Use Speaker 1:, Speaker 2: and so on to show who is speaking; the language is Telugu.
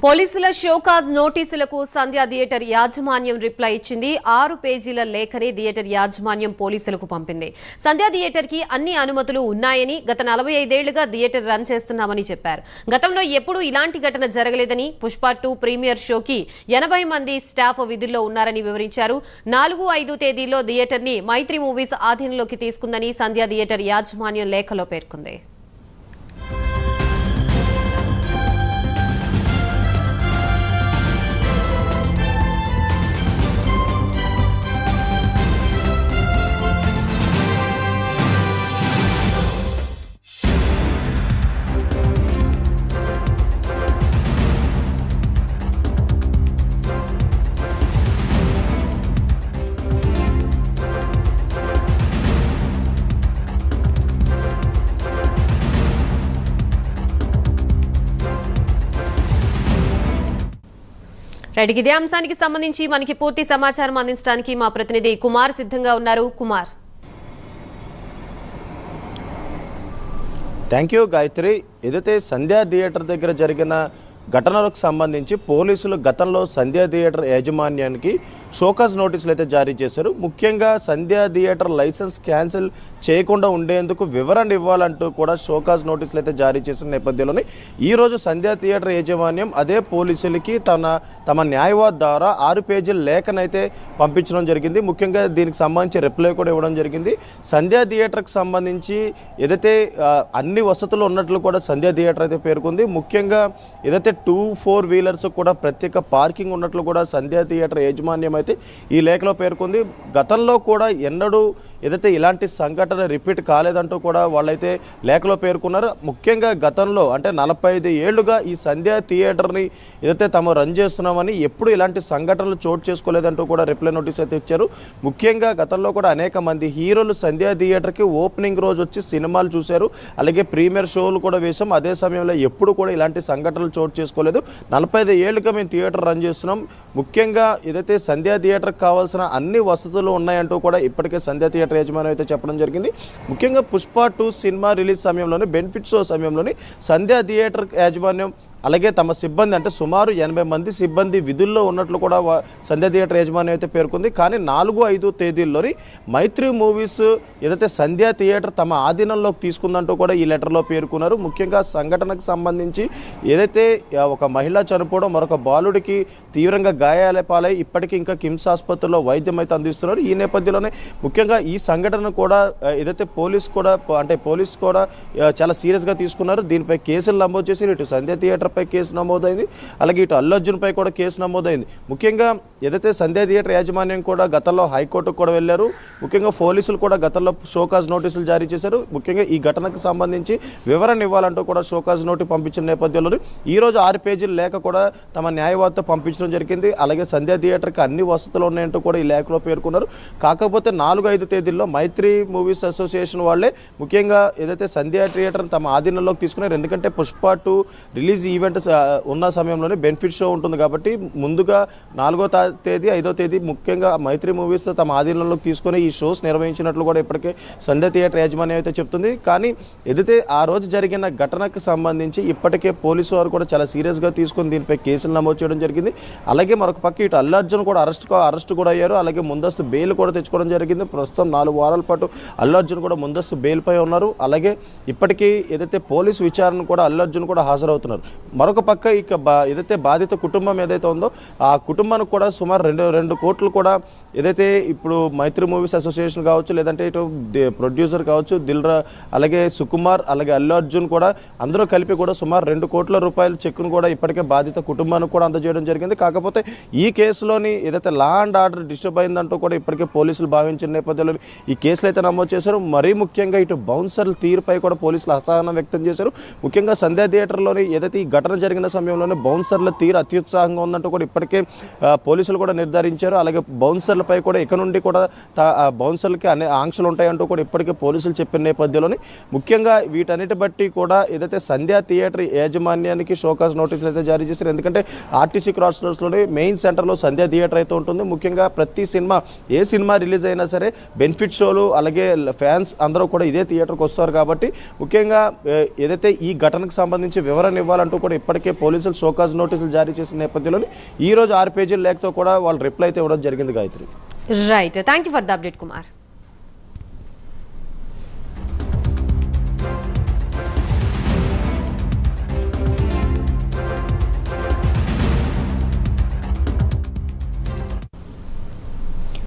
Speaker 1: పోలీసుల షోకాజ్ నోటీసులకు సంధ్య థియేటర్ యాజమాన్యం రిప్లై ఇచ్చింది. 6 పేజీల లేఖని థియేటర్ యాజమాన్యం పోలీసులకు పంపింది. సంధ్య థియేటర్ కి అన్ని అనుమతులు ఉన్నాయని, గత 45 ఏళ్లుగా థియేటర్ రన్ చేస్తున్నామని చెప్పారు. గతంలో ఎప్పుడూ ఇలాంటి ఘటన జరగలేదని, పుష్ప 2 ప్రీమియర్ షోకి 80 మంది స్టాఫ్ విధుల్లో ఉన్నారని వివరించారు. 4-5 తేదీల్లో థియేటర్ ని మైత్రి మూవీస్ ఆధీనంలోకి తీసుకుందని సంధ్య థియేటర్ యాజమాన్యం లేఖలో పేర్కొంది. రైట్, ఇదే అంశానికి సంబంధించి మనకి పూర్తి సమాచారం అందించడానికి మా ప్రతినిధి కుమార్ సిద్ధంగా ఉన్నారు. కుమార్.
Speaker 2: Thank you Gayatri. ఏదైతే సంధ్యా థియేటర్ దగ్గర జరిగిన ఘటనలకు సంబంధించి పోలీసులు గతంలో సంధ్యా థియేటర్ యాజమాన్యానికి షోకాజ్ నోటీసులు అయితే జారీ చేశారు. ముఖ్యంగా సంధ్యా థియేటర్ లైసెన్స్ క్యాన్సిల్ చేయకుండా ఉండేందుకు వివరణ ఇవ్వాలంటూ కూడా షోకాజ్ నోటీసులు అయితే జారీ చేసిన నేపథ్యంలోనే ఈరోజు సంధ్యా థియేటర్ యాజమాన్యం అదే పోలీసులకి తమ న్యాయవాది ద్వారా 6 పేజీల లేఖనైతే పంపించడం జరిగింది. ముఖ్యంగా దీనికి సంబంధించి రిప్లై కూడా ఇవ్వడం జరిగింది. సంధ్యా థియేటర్కి సంబంధించి ఏదైతే అన్ని వసతులు ఉన్నట్లు కూడా సంధ్యా థియేటర్ అయితే పేర్కొంది. ముఖ్యంగా ఏదైతే 2-4 వీలర్స్ కూడా ప్రత్యేక పార్కింగ్ ఉన్నట్లు కూడా సంధ్యా థియేటర్ యాజమాన్యం అయితే ఈ లేఖలో పేర్కొంది. గతంలో కూడా ఎన్నడూ ఏదైతే ఇలాంటి సంఘటన రిపీట్ కాలేదంటూ కూడా వాళ్ళైతే లేఖలో పేర్కొన్నారు. ముఖ్యంగా గతంలో అంటే 45 ఏళ్లుగా ఈ సంధ్యా థియేటర్ని ఏదైతే తాము రన్ చేస్తున్నామని ఎప్పుడు ఇలాంటి సంఘటనలు చోటు చేసుకోలేదంటూ కూడా రిప్లై నోటీస్ అయితే ఇచ్చారు. ముఖ్యంగా గతంలో కూడా అనేక మంది హీరోలు సంధ్యా థియేటర్కి ఓపెనింగ్ రోజు వచ్చి సినిమాలు చూశారు, అలాగే ప్రీమియర్ షోలు కూడా వేసాం. అదే సమయంలో ఎప్పుడు కూడా ఇలాంటి సంఘటనలు చోటు చేసుకోలేదు. 45 ఏళ్లుగా మేము థియేటర్ రన్ చేస్తున్నాం. ముఖ్యంగా ఏదైతే సంధ్యా థియేటర్కి కావాల్సిన అన్ని వసతులు ఉన్నాయంటూ కూడా ఇప్పటికే సంధ్యా థియేటర్ యాజమాన్యం అయితే చెప్పడం జరిగింది. ముఖ్యంగా పుష్ప 2 సినిమా రిలీజ్ సమయంలోనే బెనిఫిట్ షో సమయంలోనే సంధ్యా థియేటర్ యాజమాన్యం అలాగే తమ సిబ్బంది అంటే సుమారు 80 మంది సిబ్బంది విధుల్లో ఉన్నట్లు కూడా సంధ్యా థియేటర్ యాజమాన్యం అయితే పేర్కొంది. కానీ 4-5 తేదీల్లోని మైత్రి మూవీస్ ఏదైతే సంధ్యా థియేటర్ తమ ఆధీనంలోకి తీసుకుందంటూ కూడా ఈ లెటర్లో పేర్కొన్నారు. ముఖ్యంగా సంఘటనకు సంబంధించి ఏదైతే ఒక మహిళ చనిపోవడం, మరొక బాలుడికి తీవ్రంగా గాయాల పాలై ఇప్పటికీ ఇంకా కిమ్స్ ఆసుపత్రిలో వైద్యం అయితే అందిస్తున్నారు. ఈ నేపథ్యంలోనే ముఖ్యంగా ఈ సంఘటన కూడా ఏదైతే పోలీసు కూడా చాలా సీరియస్గా తీసుకున్నారు. దీనిపై కేసులు నమోదు చేసి ఇటు సంధ్యా థియేటర్ పై కేసు నమోదైంది, అలాగే ఇటు అల్లు అర్జున్ పై కూడా కేసు నమోదైంది. ముఖ్యంగా ఏదైతే సంధ్యా థియేటర్ యాజమాన్యం కూడా గతంలో హైకోర్టుకు కూడా వెళ్లారు. ముఖ్యంగా పోలీసులు కూడా గతంలో షోకాజ్ నోటీసులు జారీ చేశారు. ముఖ్యంగా ఈ ఘటనకు సంబంధించి వివరణ ఇవ్వాలంటూ కూడా షోకాజ్ నోటీసు పంపించిన నేపథ్యంలో ఈరోజు 6 పేజీల లేఖ కూడా తమ న్యాయవాదితో పంపించడం జరిగింది. అలాగే సంధ్యా థియేటర్కి అన్ని వసతులు ఉన్నాయంటూ కూడా ఈ లేఖలో పేర్కొన్నారు. కాకపోతే 4-5 తేదీల్లో మైత్రి మూవీస్ అసోసియేషన్ వాళ్ళే ముఖ్యంగా ఏదైతే సంధ్యా థియేటర్ తమ ఆధీనంలోకి తీసుకున్నారు. ఎందుకంటే పుష్ప 2 రిలీజ్ ఈవెంట్ ఉన్న సమయంలోనే బెనిఫిట్ షో ఉంటుంది కాబట్టి ముందుగా 4వ తేదీ 5వ తేదీ ముఖ్యంగా మైత్రి మూవీస్ తమ ఆధీనంలోకి తీసుకుని ఈ షోస్ నిర్వహించినట్లు కూడా ఇప్పటికే సంధ్యా థియేటర్ యాజమాన్యం అయితే చెప్తుంది. కానీ ఏదైతే ఆ రోజు జరిగిన ఘటనకు సంబంధించి ఇప్పటికే పోలీసు వారు కూడా చాలా సీరియస్గా తీసుకుని దీనిపై కేసులు నమోదు చేయడం జరిగింది. అలాగే మరొక పక్క ఇటు అల్లు అర్జున్ కూడా అరెస్ట్ కూడా అయ్యారు. అలాగే ముందస్తు బెయిల్ కూడా తెచ్చుకోవడం జరిగింది. ప్రస్తుతం 4 వారాల పాటు అల్లు అర్జున్ కూడా ముందస్తు బెయిల్పై ఉన్నారు. అలాగే ఇప్పటికీ ఏదైతే పోలీసు విచారణ కూడా అల్లు అర్జున్ కూడా హాజరవుతున్నారు. మరొక పక్క ఇక ఏదైతే బాధిత కుటుంబం ఏదైతే ఉందో ఆ కుటుంబానికి కూడా సుమారు 2 కోట్లు కూడా ఏదైతే ఇప్పుడు మైత్రి మూవీస్ అసోసియేషన్ కావచ్చు, లేదంటే ఇటు ప్రొడ్యూసర్ కావచ్చు అలాగే సుకుమార్, అలాగే అల్లు అర్జున్ కూడా అందరూ కలిపి కూడా సుమారు 2 కోట్ల రూపాయల చెక్కును కూడా ఇప్పటికే బాధిత కుటుంబానికి కూడా అందజేయడం జరిగింది. కాకపోతే ఈ కేసులోని ఏదైతే లా అండ్ ఆర్డర్ డిస్టర్బ్ అయిందంటూ కూడా ఇప్పటికే పోలీసులు భావించిన నేపథ్యంలో ఈ కేసులు అయితే నమోదు చేశారు. మరీ ముఖ్యంగా ఇటు బౌన్సర్ల తీరుపై కూడా పోలీసులు అసహనం వ్యక్తం చేశారు. ముఖ్యంగా సంధ్యా థియేటర్లోని ఏదైతే ఈ ఘటన జరిగిన సమయంలోనే బౌన్సర్ల తీరు అత్యుత్సాహంగా ఉందంటూ కూడా ఇప్పటికే పోలీసులు కూడా నిర్ధారించారు. అలాగే బౌన్సర్లపై కూడా ఇక నుండి కూడా బౌన్సర్లకి అనే ఆంక్షలు ఉంటాయంటూ కూడా ఇప్పటికే పోలీసులు చెప్పిన నేపథ్యంలోని ముఖ్యంగా వీటన్నిటి బట్టి కూడా ఏదైతే సంధ్యా థియేటర్ యాజమాన్యానికి షోకాజ్ నోటీసులు అయితే జారీ చేశారు. ఎందుకంటే ఆర్టీసీ క్రాస్ రోడ్స్లోని మెయిన్ సెంటర్లో సంధ్యా థియేటర్ అయితే ఉంటుంది. ముఖ్యంగా ప్రతి సినిమా ఏ సినిమా రిలీజ్ అయినా సరే బెనిఫిట్ షోలు అలాగే ఫ్యాన్స్ అందరూ కూడా ఇదే థియేటర్కి వస్తారు కాబట్టి ముఖ్యంగా ఏదైతే ఈ ఘటనకు సంబంధించి వివరణ ఇవ్వాలంటూ కూడా ఇప్పటికే పోలీసులు షోకాజ్ నోటీసులు జారీ చేసిన నేపథ్యంలో ఈ రోజు 6 పేజీల లేఖతో కూడా వాళ్ళు రిప్లై అయితే ఇవ్వడం జరిగింది Gayatri.
Speaker 1: Right, thank you for the update Kumar.